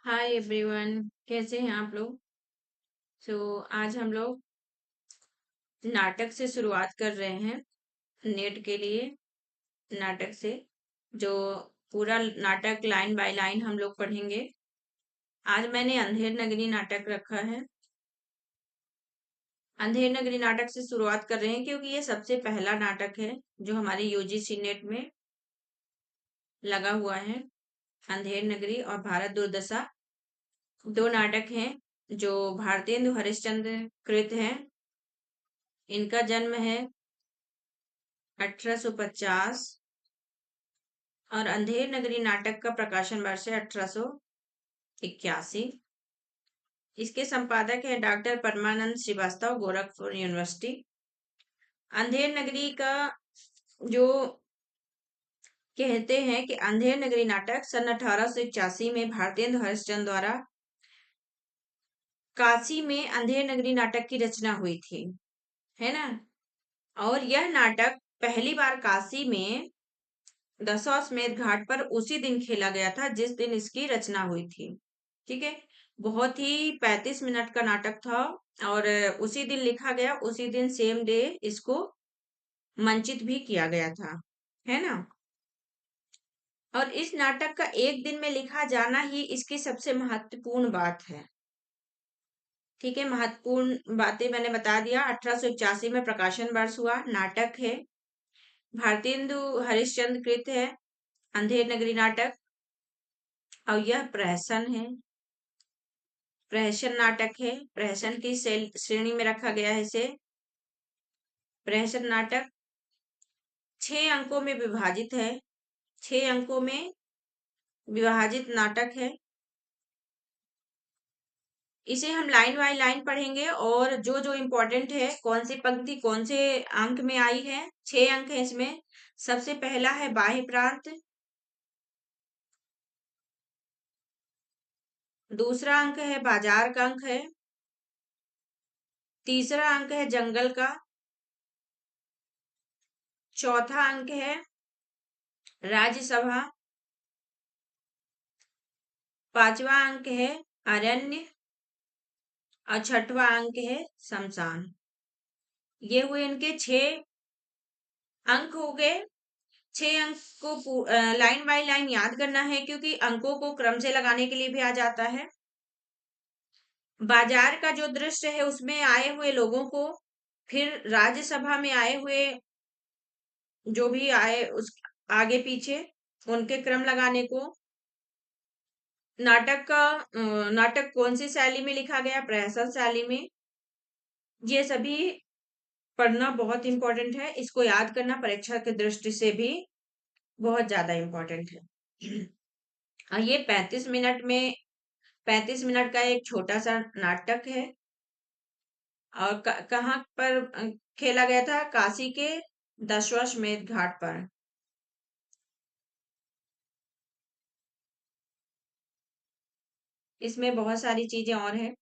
Hi everyone, कैसे हैं आप लोग। आज हम लोग नाटक से शुरुआत कर रहे हैं। नेट के लिए नाटक से जो पूरा नाटक लाइन बाय लाइन हम लोग पढ़ेंगे। आज मैंने अंधेर नगरी नाटक रखा है। अंधेर नगरी नाटक से शुरुआत कर रहे हैं क्योंकि ये सबसे पहला नाटक है जो हमारे यूजीसी नेट में लगा हुआ है। अंधेर नगरी और भारत दुर्दशा दो नाटक हैं जो भारतेंदु हरिश्चंद्र कृत हैं। इनका जन्म है 1850 और अंधेर नगरी नाटक का प्रकाशन वर्ष है 1881। इसके संपादक है डॉक्टर परमानंद श्रीवास्तव, गोरखपुर यूनिवर्सिटी। अंधेर नगरी का जो कहते हैं कि अंधेर नगरी नाटक सन 1881 में भारतेंदु हरिश्चंद्र द्वारा काशी में अंधेर नगरी नाटक की रचना हुई थी, है ना। और यह नाटक पहली बार काशी में दशाश्वमेध घाट पर उसी दिन खेला गया था जिस दिन इसकी रचना हुई थी। ठीक है। बहुत ही 35 मिनट का नाटक था और उसी दिन लिखा गया, उसी दिन सेम डे इसको मंचित भी किया गया था, है ना। और इस नाटक का एक दिन में लिखा जाना ही इसकी सबसे महत्वपूर्ण बात है। ठीक है, महत्वपूर्ण बातें मैंने बता दिया। 1881 में प्रकाशन वर्ष हुआ, नाटक है, भारतेंदु हरिश्चंद्र कृत है अंधेर नगरी नाटक। और यह प्रहसन है, प्रहसन नाटक है। प्रहसन की श्रेणी में रखा गया है इसे। प्रहसन नाटक 6 अंकों में विभाजित है, 6 अंकों में विभाजित नाटक है। इसे हम लाइन बाय लाइन पढ़ेंगे और जो जो इम्पोर्टेंट है, कौन सी पंक्ति कौन से अंक में आई है। 6 अंक है इसमें। सबसे पहला है बाह्य प्रांत, दूसरा अंक है बाजार का अंक है, तीसरा अंक है जंगल का, चौथा अंक है राज्यसभा, पांचवा अंक है अरण्य और छठवां अंक है शमशान। ये हुए इनके 6 अंक हो गए। 6 अंक को लाइन बाय लाइन याद करना है क्योंकि अंकों को क्रम से लगाने के लिए भी आ जाता है। बाजार का जो दृश्य है उसमें आए हुए लोगों को, फिर राज्यसभा में आए हुए जो भी आए उस आगे पीछे उनके क्रम लगाने को। नाटक कौन सी शैली में लिखा गया, प्रहसन शैली में। ये सभी पढ़ना बहुत इंपॉर्टेंट है, इसको याद करना परीक्षा की दृष्टि से भी बहुत ज्यादा इंपॉर्टेंट है। और ये 35 मिनट का एक छोटा सा नाटक है। और कहाँ पर खेला गया था, काशी के दशाश्वमेध घाट पर। इसमें बहुत सारी चीजें और हैं,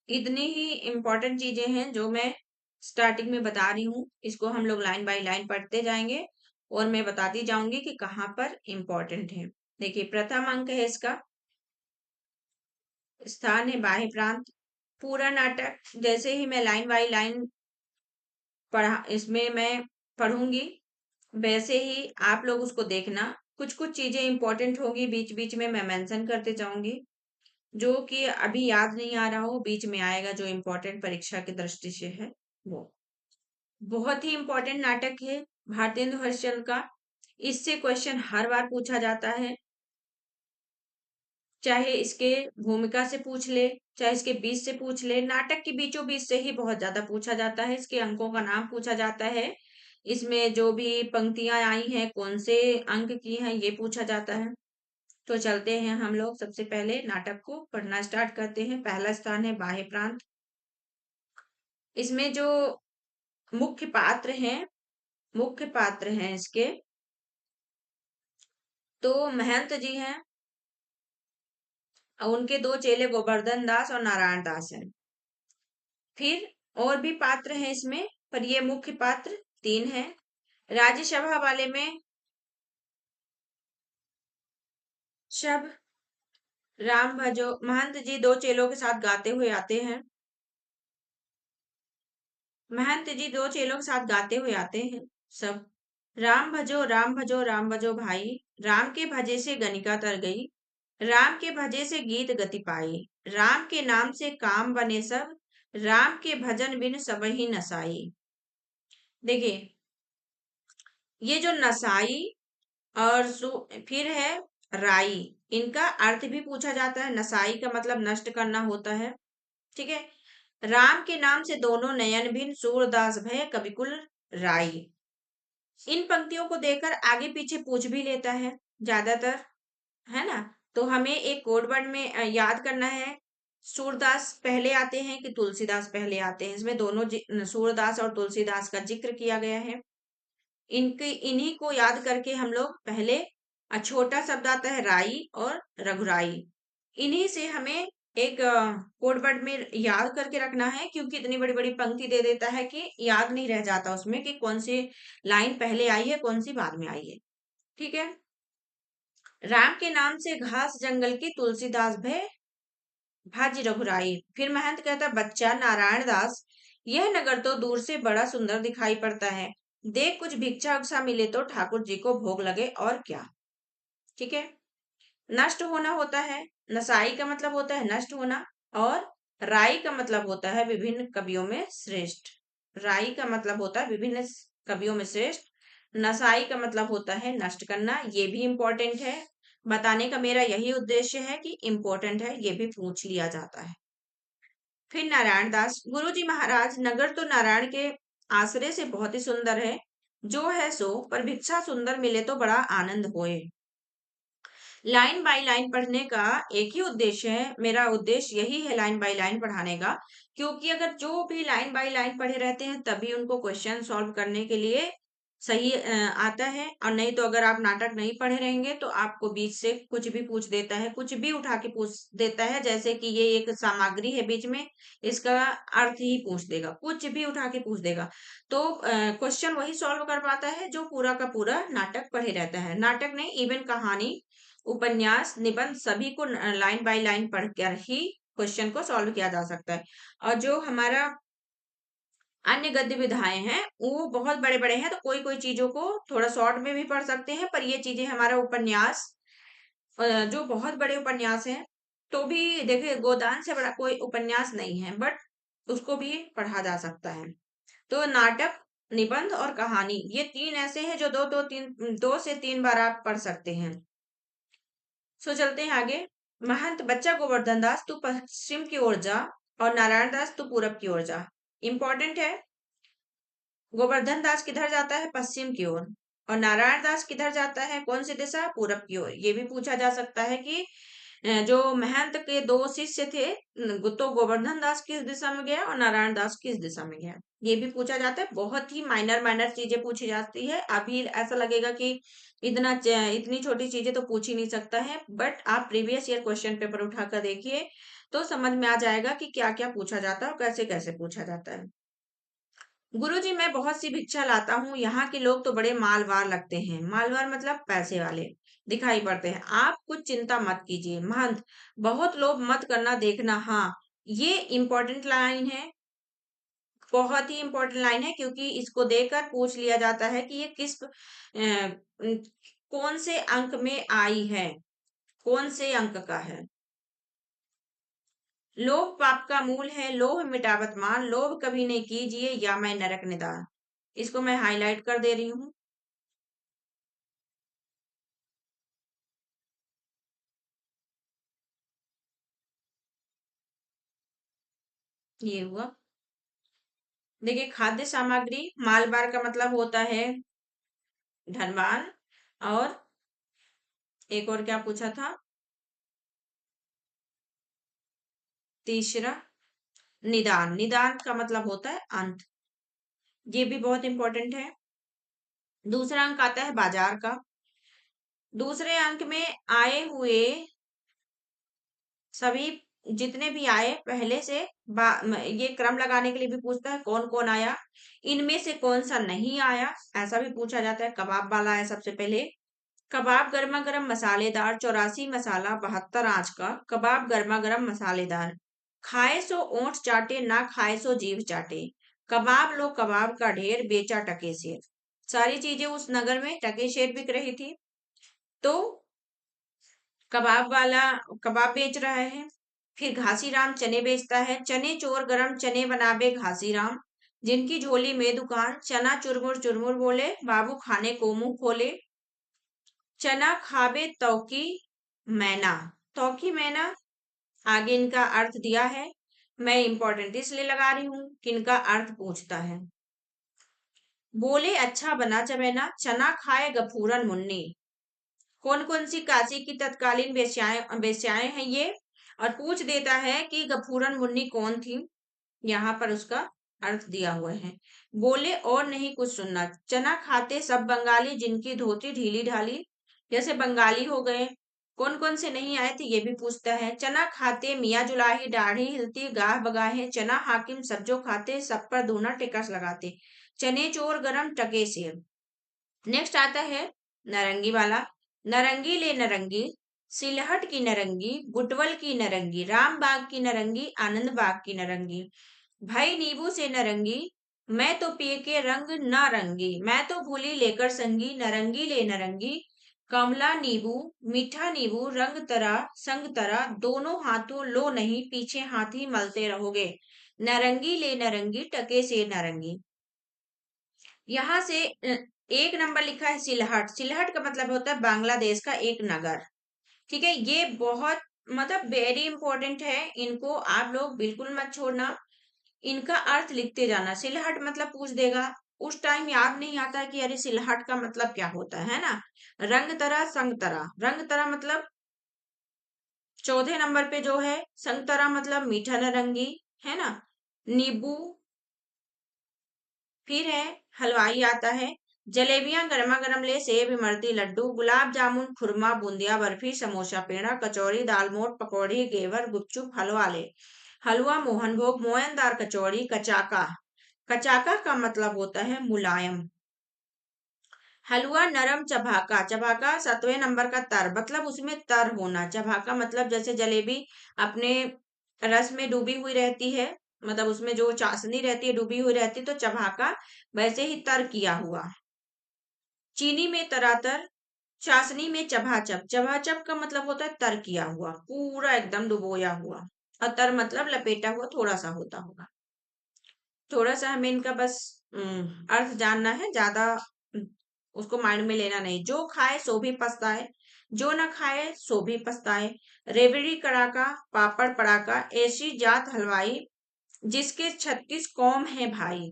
इतनी ही इम्पोर्टेंट चीजें हैं जो मैं स्टार्टिंग में बता रही हूँ। इसको हम लोग लाइन बाय लाइन पढ़ते जाएंगे और मैं बताती जाऊंगी कि कहाँ पर इम्पोर्टेंट है। देखिए, प्रथम अंक है इसका, स्थान है बाह्य प्रांत। पूरा नाटक जैसे ही मैं लाइन बाय लाइन पढ़ा, इसमें मैं पढ़ूंगी, वैसे ही आप लोग उसको देखना। कुछ कुछ चीजें इंपॉर्टेंट होगी, बीच बीच में मैं मेंशन करते जाऊंगी। जो कि अभी याद नहीं आ रहा हो, बीच में आएगा, जो इम्पोर्टेंट परीक्षा की दृष्टि से है वो। बहुत ही इम्पोर्टेंट नाटक है भारतेंदु हरिश्चंद्र का। इससे क्वेश्चन हर बार पूछा जाता है, चाहे इसके भूमिका से पूछ ले, चाहे इसके बीच से पूछ ले। नाटक के बीचों बीच से ही बहुत ज्यादा पूछा जाता है। इसके अंकों का नाम पूछा जाता है, इसमें जो भी पंक्तियां आई हैं कौन से अंक की हैं ये पूछा जाता है। तो चलते हैं हम लोग, सबसे पहले नाटक को पढ़ना स्टार्ट करते हैं। पहला स्थान है बाह्य प्रांत। इसमें जो मुख्य पात्र हैं, मुख्य पात्र हैं इसके, तो महंत जी हैं और उनके 2 चेले गोवर्धन दास और नारायण दास हैं। फिर और भी पात्र हैं इसमें, पर ये मुख्य पात्र 3 हैं। राज्यसभा वाले में शब राम भजो महंत जी दो चेलों के साथ गाते हुए आते हैं। महंत जी दो चेलों के साथ गाते हुए आते हैं सब। राम भजो राम भजो राम भजो भाई, राम के भजे से गनिका तर गई, राम के भजे से गीत गति पाई, राम के नाम से काम बने सब, राम के भजन बिन सबहि नसाई। देखिए, ये जो नसाई और फिर है राई, इनका अर्थ भी पूछा जाता है। नसाई का मतलब नष्ट करना होता है। ठीक है। राम के नाम से दोनों नयन भिन्न, सूरदास भय कविकुल राई। इन पंक्तियों को देखकर आगे पीछे पूछ भी लेता है ज्यादातर, है ना। तो हमें एक कोड वर्ड में याद करना है, सूरदास पहले आते हैं कि तुलसीदास पहले आते हैं। इसमें दोनों सूरदास और तुलसीदास का जिक्र किया गया है। इनके इन्हीं को याद करके हम लोग पहले छोटा शब्द आता है राई और रघुराई, इन्हीं से हमें एक कोड वर्ड में याद करके रखना है, क्योंकि इतनी बड़ी बड़ी पंक्ति दे देता है कि याद नहीं रह जाता उसमें कि कौन सी लाइन पहले आई है कौन सी बाद में आई है। ठीक है। राम के नाम से घास जंगल की, तुलसीदास भय भज रघुराई। फिर महंत कहता, बच्चा नारायण दास, यह नगर तो दूर से बड़ा सुंदर दिखाई पड़ता है, देख कुछ भिक्षा उक्षा मिले तो ठाकुर जी को भोग लगे और क्या। ठीक है। नष्ट होना होता है, नसाई का मतलब होता है नष्ट होना, और राई का मतलब होता है विभिन्न कवियों में श्रेष्ठ। राई का मतलब होता है विभिन्न कवियों में श्रेष्ठ। नसाई का मतलब होता है नष्ट करना। ये भी इंपॉर्टेंट है, बताने का मेरा यही उद्देश्य है कि इंपॉर्टेंट है, ये भी पूछ लिया जाता है। फिर नारायण दास, गुरु जी महाराज, नगर तो नारायण के आश्रय से बहुत ही सुंदर है, जो है सो, पर भिक्षा सुंदर मिले तो बड़ा आनंद होए। लाइन बाय लाइन पढ़ने का एक ही उद्देश्य है, मेरा उद्देश्य यही है लाइन बाय लाइन पढ़ाने का, क्योंकि अगर जो भी लाइन बाय लाइन पढ़े रहते हैं तभी उनको क्वेश्चन सॉल्व करने के लिए सही आता है। और नहीं तो अगर आप नाटक नहीं पढ़े रहेंगे तो आपको बीच से कुछ भी पूछ देता है, कुछ भी उठा के पूछ देता है, जैसे कि ये एक सामग्री है बीच में, इसका अर्थ ही पूछ देगा, कुछ भी उठा के पूछ देगा। तो क्वेश्चन वही सॉल्व कर पाता है जो पूरा का पूरा नाटक पढ़े रहता है। नाटक नहीं, इवन कहानी, उपन्यास, निबंध, सभी को लाइन बाय लाइन पढ़कर ही क्वेश्चन को सॉल्व किया जा सकता है। और जो हमारा अन्य गद्य विधाएं हैं वो बहुत बड़े बड़े हैं, तो कोई कोई चीजों को थोड़ा शॉर्ट में भी पढ़ सकते हैं, पर ये चीजें हमारा उपन्यास जो बहुत बड़े उपन्यास हैं, तो भी देखिए गोदान से बड़ा कोई उपन्यास नहीं है, बट उसको भी पढ़ा जा सकता है। तो नाटक, निबंध और कहानी, ये तीन ऐसे हैं जो दो से तीन बार आप पढ़ सकते हैं। सो चलते हैं आगे। महंत, बच्चा गोवर्धन दास तू पश्चिम की ओर जा और नारायण दास तू पूरब की ओर जा। इंपॉर्टेंट है, गोवर्धन दास किधर जाता है? पश्चिम की ओर। और नारायण दास किधर जाता है? कौन सी दिशा? पूरब की ओर। ये भी पूछा जा सकता है कि जो महंत के दो शिष्य थे, तो गोवर्धन दास किस दिशा में गया और नारायण दास किस दिशा में गया, ये भी पूछा जाता है। बहुत ही माइनर माइनर चीजें पूछी जाती है। अभी ऐसा लगेगा कि इतनी छोटी चीजें तो पूछ ही नहीं सकता है, बट आप प्रीवियस ईयर क्वेश्चन पेपर उठाकर देखिए तो समझ में आ जाएगा कि क्या क्या पूछा जाता है और कैसे कैसे पूछा जाता है। गुरुजी, मैं बहुत सी भिक्षा लाता हूँ, यहाँ के लोग तो बड़े मालवार लगते हैं। मालवार मतलब पैसे वाले दिखाई पड़ते हैं। आप कुछ चिंता मत कीजिए। महंत, बहुत लोभ मत करना, देखना। हाँ, ये इंपॉर्टेंट लाइन है, बहुत ही इंपॉर्टेंट लाइन है, क्योंकि इसको देकर पूछ लिया जाता है कि ये कौन से अंक में आई है, कौन से अंक का है। लोभ पाप का मूल है, लोभ मिटावत मान, लोभ कभी नहीं कीजिए या मैं नरक निदान। इसको मैं हाईलाइट कर दे रही हूँ। ये हुआ। देखिए, खाद्य सामग्री, मालबार का मतलब होता है धनवान। और एक और क्या पूछा था? तीसरा निदान, निदान का मतलब होता है अंत। ये भी बहुत इंपॉर्टेंट है। दूसरा अंक आता है बाजार का। दूसरे अंक में आए हुए सभी, जितने भी आए पहले से, ये क्रम लगाने के लिए भी पूछता है कौन कौन आया, इनमें से कौन सा नहीं आया, ऐसा भी पूछा जाता है। कबाब वाला है सबसे पहले, कबाब गर्मा गर्म मसालेदार, 84 मसाला 72 आंच का कबाब गर्मा गर्म मसालेदार। खाए सो ओंठ चाटे, ना खाए सो जीभ चाटे। कबाब लो कबाब का ढेर, बेचा टके शेर। सारी चीजें उस नगर में टके शेर बिक रही थी। तो कबाब वाला कबाब बेच रहा है। फिर घासीराम चने बेचता है। चने चोर गरम, चने बनाबे घासीराम। जिनकी झोली में दुकान, चना चुरमुर चुरमुर बोले, बाबू खाने को मुंह खोले। चना खाबे तौकी मैना। तौकी मैना आगे इनका अर्थ दिया है। मैं इंपॉर्टेंट इसलिए लगा रही हूं कि इनका अर्थ पूछता है। बोले अच्छा बना चबेना, चना खाए गफूरन मुन्नी। कौन कौन सी काशी की तत्कालीन वेश्याएं हैं ये, और पूछ देता है कि गफूरन मुन्नी कौन थी। यहाँ पर उसका अर्थ दिया हुआ है। बोले और नहीं कुछ सुनना, चना खाते सब बंगाली, जिनकी धोती ढीली ढाली। जैसे बंगाली हो गए। कौन कौन से नहीं आए थे ये भी पूछता है। चना खाते मियाँ जुलाही, दाढ़ी हिलती गाह बगाहे। चना हाकिम सब जो खाते, सब पर दूना टिकस लगाते। चने चोर गरम टके सेर। नेक्स्ट आता है नारंगी वाला। नारंगी ले नारंगी, सिलहट की नारंगी, बुटवल की नारंगी, रामबाग की नारंगी, आनंद बाग की नारंगी। भाई नींबू से नारंगी, मैं तो पिए के रंग ना रंगी। मैं तो भूली लेकर संगी, नारंगी ले नारंगी। कमला नींबू, मीठा नींबू, रंग तरा संग तरा। दोनों हाथों लो नहीं, पीछे हाथी मलते रहोगे। नारंगी ले नारंगी, टके से नारंगी। यहाँ से एक नंबर लिखा है सिलहट। सिलहट का मतलब होता है बांग्लादेश का एक नगर। ठीक है, ये बहुत मतलब वेरी इंपॉर्टेंट है, इनको आप लोग बिल्कुल मत छोड़ना। इनका अर्थ लिखते जाना। सिलहट मतलब पूछ देगा, उस टाइम याद नहीं आता कि अरे सिलहट का मतलब क्या होता है ना। रंग तरा संग तरा, रंग तरा मतलब चौथे नंबर पे जो है। संग तरा मतलब मीठा नारंगी, है ना। नींबू। फिर है हलवाई आता है। जलेबियां गर्मा गर्म ले, सेब इमरती लड्डू, गुलाब जामुन खुरमा बूंदिया बर्फी समोसा पेड़ा, कचौड़ी दालमोट पकौड़ी घेवर गुपचुप हलवा ले। हलवा मोहनभोग, मोयनदार कचौड़ी, कचाका। कचाका का मतलब होता है मुलायम। हलवा नरम, चबाका। चबाका 7वें नंबर का तर, मतलब उसमें तर होना। चबाका मतलब जैसे जलेबी अपने रस में डूबी हुई रहती है, मतलब उसमें जो चाशनी रहती है डूबी हुई रहती है, तो चबाका वैसे ही तर किया हुआ। चीनी में तरातर, चाशनी में चभाचप। चभाचप का मतलब होता है तर किया हुआ, पूरा एकदम डुबोया हुआ। और तर मतलब लपेटा हुआ थोड़ा सा होता होगा। थोड़ा सा हमें इनका बस अर्थ जानना है, ज्यादा उसको माइंड में लेना नहीं। जो खाए सो भी पछताए, जो न खाए सो भी पछताए। रेवड़ी कड़ाका, पापड़ पड़ाका, ऐसी जात हलवाई, जिसके 36 कौम है भाई।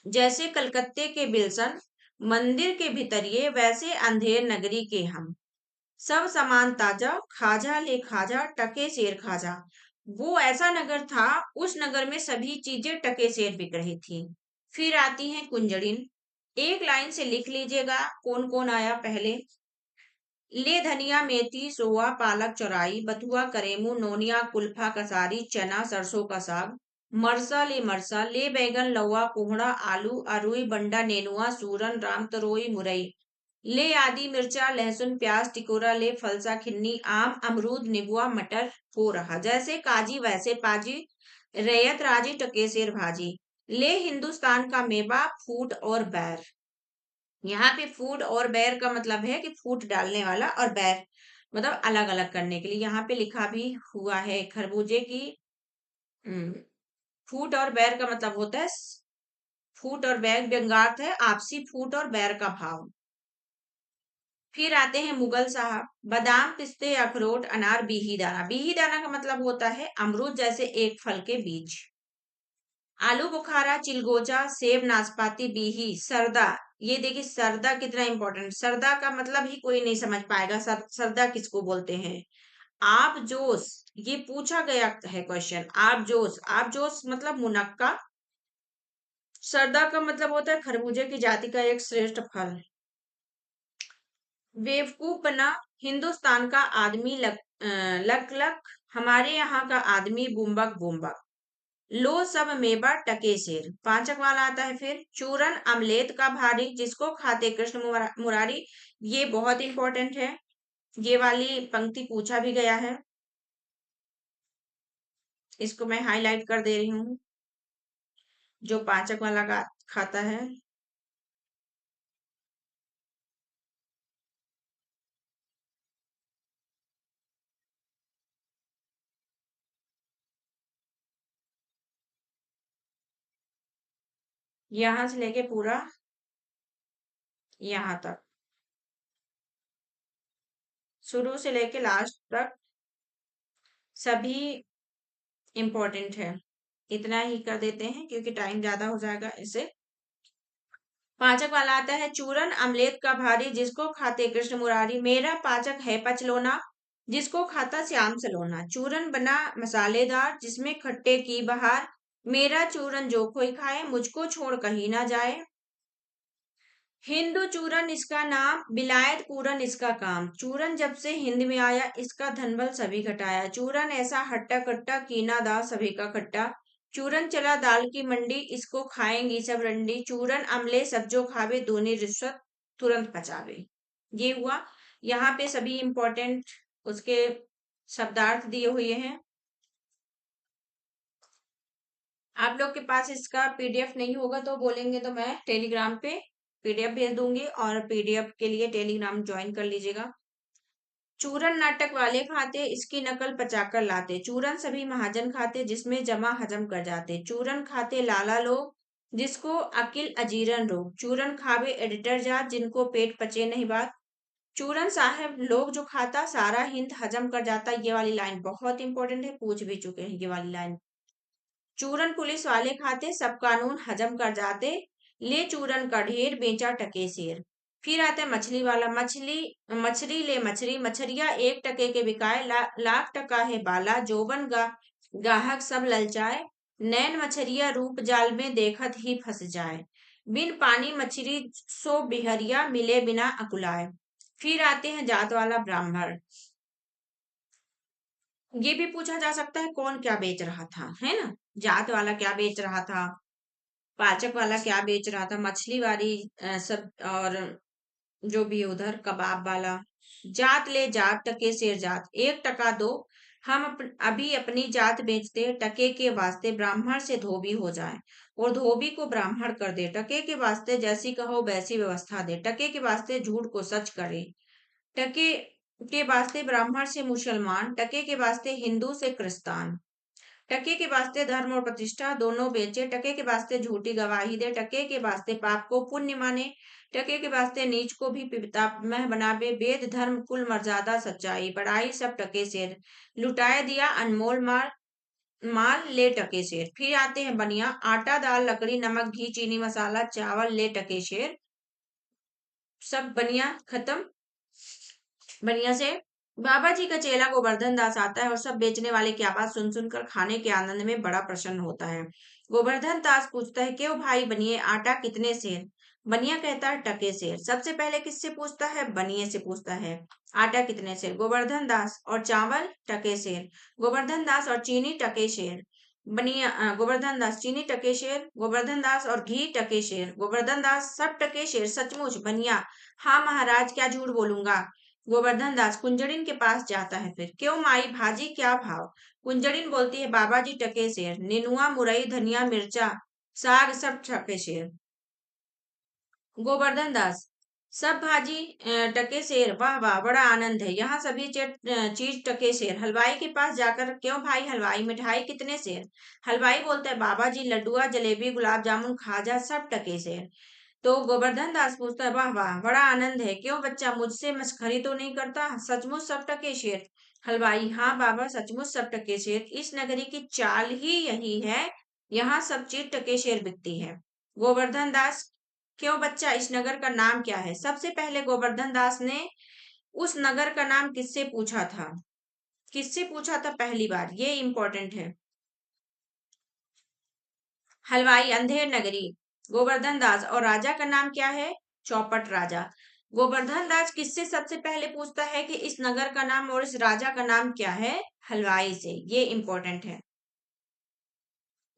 जैसे कलकत्ते के बिल्सन मंदिर के भितरिये, वैसे अंधेर नगरी के हम। सब सामान ताजा, खाजा ले खाजा, टके सेर खाजा। वो ऐसा नगर था, उस नगर में सभी चीजें टके सेर बिक रही थी। फिर आती हैं कुंजड़िन। एक लाइन से लिख लीजिएगा कौन कौन आया पहले। ले धनिया मेथी सोआ पालक चौराई, बथुआ करेमू नोनिया कुल्फा कसारी, चना सरसों का साग। मरसा ले बैगन लौवा कोहड़ा आलू अरुई बंडा नेनुआ सूरन राम तरोई मुरई। ले आदि मिर्चा लहसुन प्याज टिकोरा, ले फलसा खिन्नी आम अमरूद नीबुआ मटर। हो रहा जैसे काजी वैसे पाजी, रैयत राजी टकेसेर भाजी। ले हिंदुस्तान का मेवा फूट और बैर। यहाँ पे फूट और बैर का मतलब है कि फूट डालने वाला, और बैर मतलब अलग अलग करने के लिए। यहाँ पे लिखा भी हुआ है खरबूजे की। हम्म, फूट और बैर का मतलब होता है फूट और बैर व्यंग्यार्थ है, आपसी फूट और बैर का भाव। फिर आते हैं मुगल साहब। बादाम पिस्ते अखरोट अनार बीही दाना। बीही दाना का मतलब होता है अमरूद जैसे एक फल के बीज। आलू बुखारा चिलगोजा सेब नाशपाती बीही सरदा। ये देखिए सरदा कितना इंपॉर्टेंट। सरदा का मतलब ही कोई नहीं समझ पाएगा, सरदा किसको बोलते हैं। आप जोश, ये पूछा गया है क्वेश्चन। आप जोश मतलब मुनक्का। सरदा का मतलब होता है खरबूजे की जाति का एक श्रेष्ठ फल। बेवकूफ बना, हिंदुस्तान का आदमी लक लक, हमारे यहाँ का आदमी बुम्बक बुम्बक। लो सब मेवा टके शेर। पांचक वाला आता है फिर, चूरन अमलेट का भारी जिसको खाते कृष्ण मुरारी। ये बहुत इंपॉर्टेंट है, ये वाली पंक्ति पूछा भी गया है, इसको मैं हाईलाइट कर दे रही हूँ। जो पांचक वाला खाता है। यहां से लेके पूरा यहाँ तक, शुरू से लेके लास्ट तक सभी इंपॉर्टेंट है। इतना ही कर देते हैं क्योंकि टाइम ज्यादा हो जाएगा इसे। पाचक वाला आता है, चूरन अमलेट का भारी जिसको खाते कृष्ण मुरारी। मेरा पाचक है पचलोना जिसको खाता श्याम सलोना। चूरन बना मसालेदार जिसमें खट्टे की बहार। मेरा चूरन जो कोई खाए मुझको छोड़ कहीं ना जाए। हिंदू चूरन इसका नाम, बिलायत पूरन इसका काम। चूरन जब से हिंद में आया इसका धनबल सभी घटाया। चूरन ऐसा हट्टा कट्टा कीना दा सभी का खट्टा। चूरन चला दाल की मंडी इसको खाएंगी सब रंडी। चूरन अमले सब जो खावे दूनी रिश्वत तुरंत पचावे। ये हुआ। यहाँ पे सभी इंपॉर्टेंट उसके शब्दार्थ दिए हुए हैं। आप लोग के पास इसका पीडीएफ नहीं होगा तो बोलेंगे तो मैं टेलीग्राम पे पीडीएफ भेज दूंगी, और पीडीएफ के लिए टेलीग्राम ज्वाइन कर लीजिएगा। चूरन नाटक वाले खाते इसकी नकल पचाकर लाते। चूरन सभी महाजन खाते जिसमें जमा हजम कर जाते। चूरन खाते लाला लोग जिसको अकिल अजीरन रोग। चूरन खावे एडिटर जात जिनको पेट पचे नहीं बात। चूरन साहब लोग जो खाता सारा हिंद हजम कर जाता। ये वाली लाइन बहुत इंपॉर्टेंट है, पूछ भी चुके हैं ये वाली लाइन। चूरन पुलिस वाले खाते सब कानून हजम कर जाते। ले चूरन का ढेर बेचा टके शेर। फिर आता है मछली वाला, मछली ले मछली मछरिया 1 टके के बिकाए। लाख टका है बाला जोबन गाहक सब ललचाए। नैन मछरिया रूप जाल में देखत ही फंस जाए। बिन पानी मछली सो बिहरिया मिले बिना अकुलाए। फिर आते हैं जात वाला ब्राह्मण। ये भी पूछा जा सकता है कौन क्या बेच रहा था, है ना। जात वाला क्या बेच रहा था, पाचक वाला क्या बेच रहा था, मछली वाली सब, और जो भी उधर कबाब वाला। जात ले जात टके शेर जात 1 टका दो। हम अभी अपनी जात बेचते टके के वास्ते। ब्राह्मण से धोबी हो जाए और धोबी को ब्राह्मण कर दे। टके के वास्ते जैसी कहो वैसी व्यवस्था दे। टके के वास्ते झूठ को सच करे। टके के वास्ते ब्राह्मण से मुसलमान। टके के वास्ते हिंदू से क्रिस्तान। टके के वास्ते धर्म और प्रतिष्ठा दोनों बेचे। टके के वास्ते झूठी गवाही दे। टके के वास्ते पाप को पुण्य माने। टके के वास्ते नीच को भी पितामह बनावे। वेद धर्म कुल मर्यादा सच्चाई बड़ाई सब टके शेर। लुटाए दिया अनमोल माल, माल ले टके शेर। फिर आते हैं बनिया, आटा दाल लकड़ी नमक घी चीनी मसाला चावल ले टके शेर। सब बनिया खत्म। बढ़िया से। बाबा जी का चेला गोवर्धन दास आता है और सब बेचने वाले की आवाज सुन सुनकर खाने के आनंद में बड़ा प्रसन्न होता है। गोवर्धन दास पूछता है, क्यों भाई बनिए आटा कितने सेर। बनिया कहता है टके सेर। सबसे पहले किससे पूछता है, बनिए से पूछता है। आटा कितने सेर, गोवर्धन दास। और चावल टके सेर, गोवर्धन दास। और चीनी टके शेर, बनिया गोवर्धन दास। चीनी टके शेर, गोवर्धन दास। और घी टके शेर, गोवर्धन दास। सब टके शेर सचमुच, बनिया हाँ महाराज क्या झूठ बोलूंगा। गोवर्धन दास कुंजड़िन के पास जाता है फिर, क्यों माई भाजी क्या भाव। कुंजड़िन बोलती है, बाबा जी टके शेर। नेनुआ मुरई धनिया मिर्चा साग सब टके शेर। गोवर्धन दास सब भाजी टके शेर। वाह वाह बड़ा आनंद है यहाँ सभी चीज टके शेर। हलवाई के पास जाकर, क्यों भाई हलवाई मिठाई कितने शेर। हलवाई बोलता है, बाबा जी लड्डुआ जलेबी गुलाब जामुन खाजा सब टके शेर। तो गोवर्धन दास पूछता है, वाह वाह बड़ा आनंद है, क्यों बच्चा मुझसे मस्खरी तो नहीं करता, सचमुच सब टके शेर। हलवाई, हाँ बाबा सचमुच सब टके शेर। इस नगरी की चाल ही यही है, यहाँ सब चीज टके शेर बिकती है। गोवर्धन दास, क्यों बच्चा इस नगर का नाम क्या है। सबसे पहले गोवर्धन दास ने उस नगर का नाम किससे पूछा था, किससे पूछा था पहली बार, ये इंपॉर्टेंट है। हलवाई, अंधेर नगरी। गोवर्धन दास, और राजा का नाम क्या है, चौपट राजा। गोवर्धन दास किससे सबसे पहले पूछता है कि इस नगर का नाम और इस राजा का नाम क्या है, हलवाई से। ये इंपॉर्टेंट है।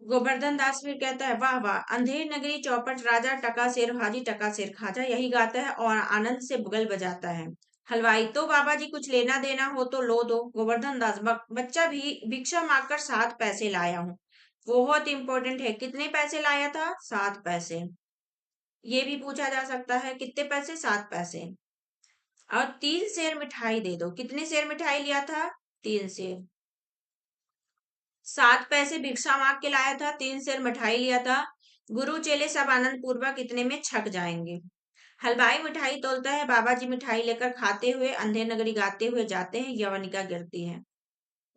गोवर्धन दास फिर कहता है, वाह वाह, अंधेर नगरी चौपट राजा, टका शेर भाजी टका शेर खाजा, यही गाता है और आनंद से बुगल बजाता है। हलवाई, तो बाबा जी कुछ लेना देना हो तो लो दो। गोवर्धन दास, बच्चा भी भिक्षा मांगकर 7 पैसे लाया हूँ। बहुत इंपॉर्टेंट है, कितने पैसे लाया था? 7 पैसे। ये भी पूछा जा सकता है, कितने पैसे? 7 पैसे। और 3 शेर मिठाई दे दो। कितने शेर मिठाई लिया था? 3 शेर। 7 पैसे भिक्षा मांग के लाया था, 3 शेर मिठाई लिया था। गुरु चेले सब आनंद पूर्वक इतने में छक जाएंगे। हलवाई मिठाई तोलता है, बाबा जी मिठाई लेकर खाते हुए अंधेर नगरी गाते हुए जाते हैं, यवनिका गिरती है।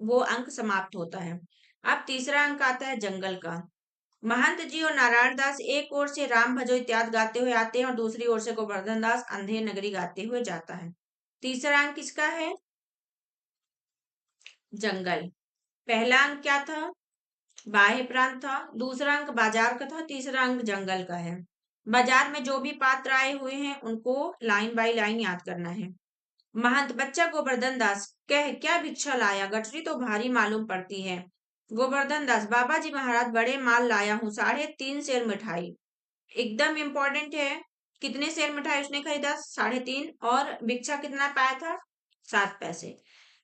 वो अंक समाप्त होता है। अब तीसरा अंक आता है जंगल का। महंत जी और नारायण दास एक ओर से राम भजो इत्यादि गाते हुए आते हैं और दूसरी ओर से गोवर्धन दास अंधेर नगरी गाते हुए जाता है। तीसरा अंक किसका है? जंगल। पहला अंक क्या था? बाह्य प्रांत था। दूसरा अंक बाजार का था। तीसरा अंक जंगल का है। बाजार में जो भी पात्र आए हुए हैं उनको लाइन बाय लाइन याद करना है। महंत, बच्चा गोवर्धन दास, कह क्या भिक्षा लाया? गठरी तो भारी मालूम पड़ती है। गोवर्धन दास, बाबा जी महाराज बड़े माल लाया हूँ, 3.5 शेर मिठाई। एकदम इंपॉर्टेंट है। कितने शेर मिठाई उसने खरीदा? 3.5। और भिक्षा कितना पाया था? 7 पैसे।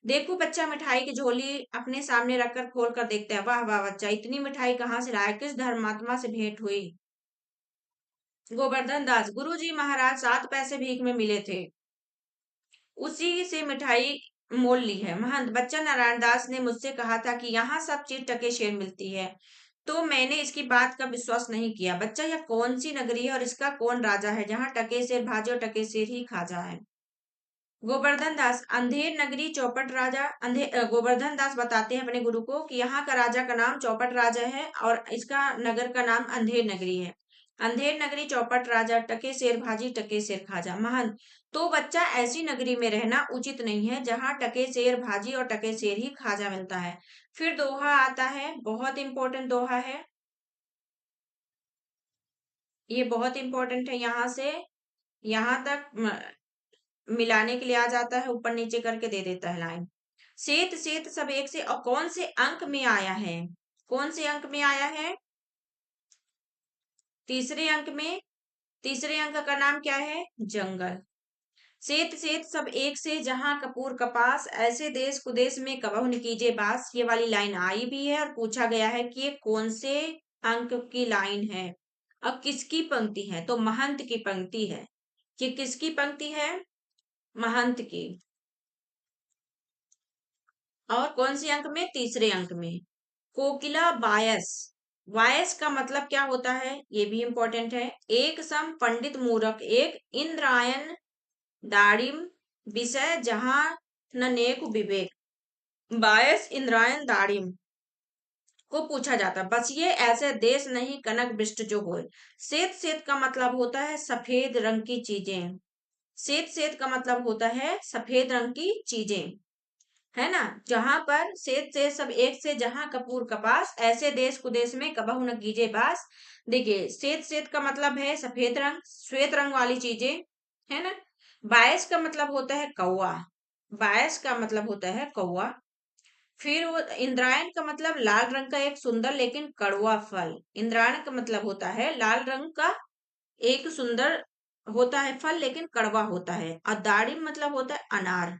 देखो बच्चा मिठाई की झोली अपने सामने रखकर खोल कर देखता है। वाह वाह बच्चा, इतनी मिठाई कहाँ से लाया? किस धर्मात्मा से भेंट हुई? गोवर्धन दास, गुरु जी महाराज 7 पैसे भीख में मिले थे, उसी से मिठाई मोल ली है। महंत, बच्चा नारायण दास ने मुझसे कहा था कि यहाँ सब चीज टके शेर मिलती है, तो मैंने इसकी बात का विश्वास नहीं किया। बच्चा, यह कौन सी नगरी है और इसका कौन राजा है जहाँ टके शेर भाजी और टके शेर ही खाजा है? गोवर्धन दास, अंधेर नगरी चौपट राजा। गोवर्धन दास बताते हैं अपने गुरु को कि यहाँ का राजा का नाम चौपट राजा है और इसका नगर का नाम अंधेर नगरी है। अंधेर नगरी चौपट राजा, टके शेर भाजी टके शेर खाजा। महंत, तो बच्चा ऐसी नगरी में रहना उचित नहीं है जहाँ टके शेर भाजी और टके शेर ही खाजा मिलता है। फिर दोहा आता है, बहुत इंपॉर्टेंट दोहा है ये, बहुत इंपॉर्टेंट है। यहाँ से यहाँ तक मिलाने के लिए आ जाता है, ऊपर नीचे करके दे देता है लाइन। सेत सेत सब एक से, और कौन से अंक में आया है? कौन से अंक में आया है? तीसरे अंक में। तीसरे अंक का नाम क्या है? जंगल। सेत सेत सब एक से, जहां कपूर कपास, ऐसे देश कुदेश में कबहु न कीजे बास। ये वाली लाइन आई भी है और पूछा गया है कि ये कौन से अंक की लाइन है और किसकी पंक्ति है? तो महंत की पंक्ति है। कि किसकी पंक्ति है? महंत की। और कौन से अंक में? तीसरे अंक में। कोकिला बायस। वायस का मतलब क्या होता है? ये भी इंपॉर्टेंट है। एक सम पंडित मूरख, एक इंद्रायण दाड़िम विषय, जहां न नेक विवेक। बायस इंद्रायण दाड़िम को पूछा जाता, बस ये ऐसे देश नहीं कनक बिष्ट जो होए। श्वेत श्वेत का मतलब होता है सफेद रंग की चीजें। श्वेत श्वेत का मतलब होता है सफेद रंग की चीजें, है ना? जहां पर सेत से सब एक से, जहां कपूर कपास, ऐसे देश कुदेश में कबहू न कीजे बास। देखिए, सेत सेत का मतलब है सफेद रंग, श्वेत रंग वाली चीजें, है ना? बायस का मतलब होता है कौवा। बायस का मतलब होता है कौवा। फिर वो इंद्रायण का मतलब लाल रंग का एक सुंदर लेकिन कड़वा फल। इंद्रायण का मतलब होता है लाल रंग का एक सुंदर होता है फल लेकिन कड़वा होता है। और दाड़िम मतलब होता है अनार।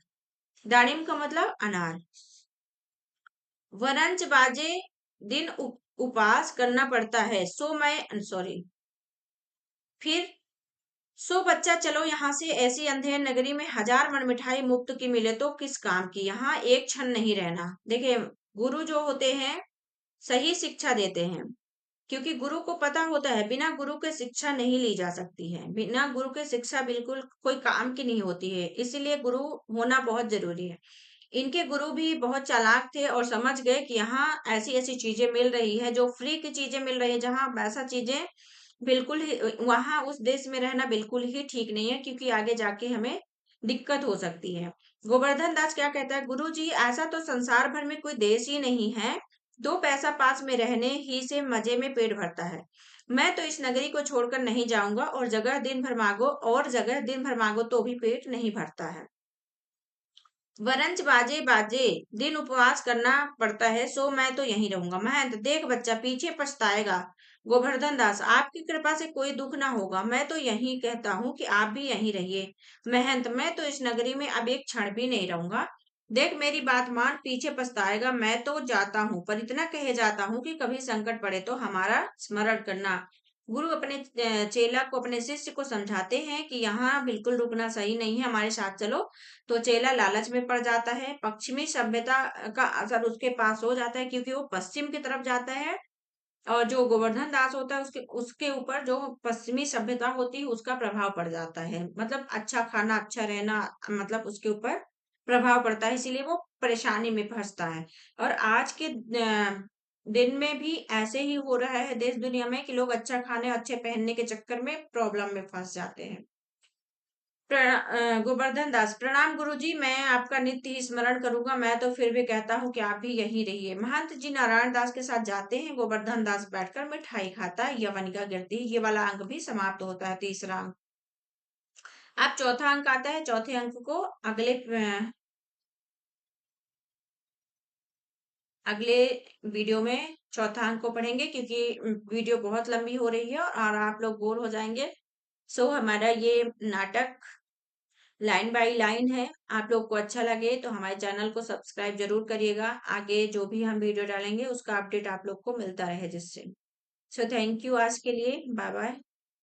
दाड़िम का मतलब अनार। वरंच बाजे दिन उपास करना पड़ता है, सो मैं सॉरी। फिर सो बच्चा, चलो यहाँ से, ऐसी अंधेर नगरी में 1000 मन मिठाई मुफ्त की मिले तो किस काम की? यहाँ एक क्षण नहीं रहना। देखिए, गुरु जो होते हैं सही शिक्षा देते हैं, क्योंकि गुरु को पता होता है बिना गुरु के शिक्षा नहीं ली जा सकती है। बिना गुरु के शिक्षा बिल्कुल कोई काम की नहीं होती है, इसीलिए गुरु होना बहुत जरूरी है। इनके गुरु भी बहुत चालाक थे और समझ गए कि यहाँ ऐसी ऐसी चीजें मिल रही है, जो फ्री की चीजें मिल रही है, जहाँ वैसा चीजें बिल्कुल ही, वहां उस देश में रहना बिल्कुल ही ठीक नहीं है, क्योंकि आगे जाके हमें दिक्कत हो सकती है। गोवर्धन दास क्या कहता है? गुरु जी, ऐसा तो संसार भर में कोई देश ही नहीं है, 2 पैसा पास में रहने ही से मजे में पेट भरता है। मैं तो इस नगरी को छोड़कर नहीं जाऊंगा, और जगह दिन भर मांगो तो भी पेट नहीं भरता है। वरंच बाजे बाजे दिन उपवास करना पड़ता है, सो मैं तो यहीं रहूंगा। महंत, देख बच्चा पीछे पछताएगा। गोवर्धन दास, आपकी कृपा से कोई दुख ना होगा, मैं तो यही कहता हूँ कि आप भी यहीं रहिए। महंत, मैं तो इस नगरी में अब एक क्षण भी नहीं रहूंगा। देख मेरी बात मान, पीछे पछताएगा मैं तो जाता हूँ, पर इतना कहे जाता हूँ कि कभी संकट पड़े तो हमारा स्मरण करना। गुरु अपने चेला को, अपने शिष्य को समझाते हैं कि यहाँ बिल्कुल रुकना सही नहीं है, हमारे साथ चलो। तो चेला लालच में पड़ जाता है। पश्चिमी सभ्यता का असर उसके पास हो जाता है, क्योंकि वो पश्चिम की तरफ जाता है। और जो गोवर्धन दास होता है, उसके उसके ऊपर जो पश्चिमी सभ्यता होती है उसका प्रभाव पड़ जाता है। मतलब अच्छा खाना, अच्छा रहना, मतलब उसके ऊपर प्रभाव पड़ता है, इसीलिए वो परेशानी में फंसता है। और आज के दिन में भी ऐसे ही हो रहा है देश दुनिया में, कि लोग अच्छा खाने, अच्छे पहनने के चक्कर में प्रॉब्लम में फंस जाते हैं। गोवर्धन दास, प्रणाम गुरुजी, मैं आपका नित्य ही स्मरण करूंगा। मैं तो फिर भी कहता हूँ कि आप भी यहीं रहिए। महंत जी नारायण दास के साथ जाते हैं। गोवर्धन दास बैठकर मिठाई खाता है। यवनिका गिरती है। ये वाला अंक भी समाप्त होता है, तीसरा अंक। अब चौथा अंक आता है। चौथे अंक को अगले वीडियो में चौथा अंक को पढ़ेंगे, क्योंकि वीडियो बहुत लंबी हो रही है और आप लोग बोर हो जाएंगे। सो हमारा ये नाटक लाइन बाय लाइन है। आप लोग को अच्छा लगे तो हमारे चैनल को सब्सक्राइब जरूर करिएगा। आगे जो भी हम वीडियो डालेंगे उसका अपडेट आप लोग को मिलता रहे जिससे। सो थैंक यू आज के लिए। Bye bye.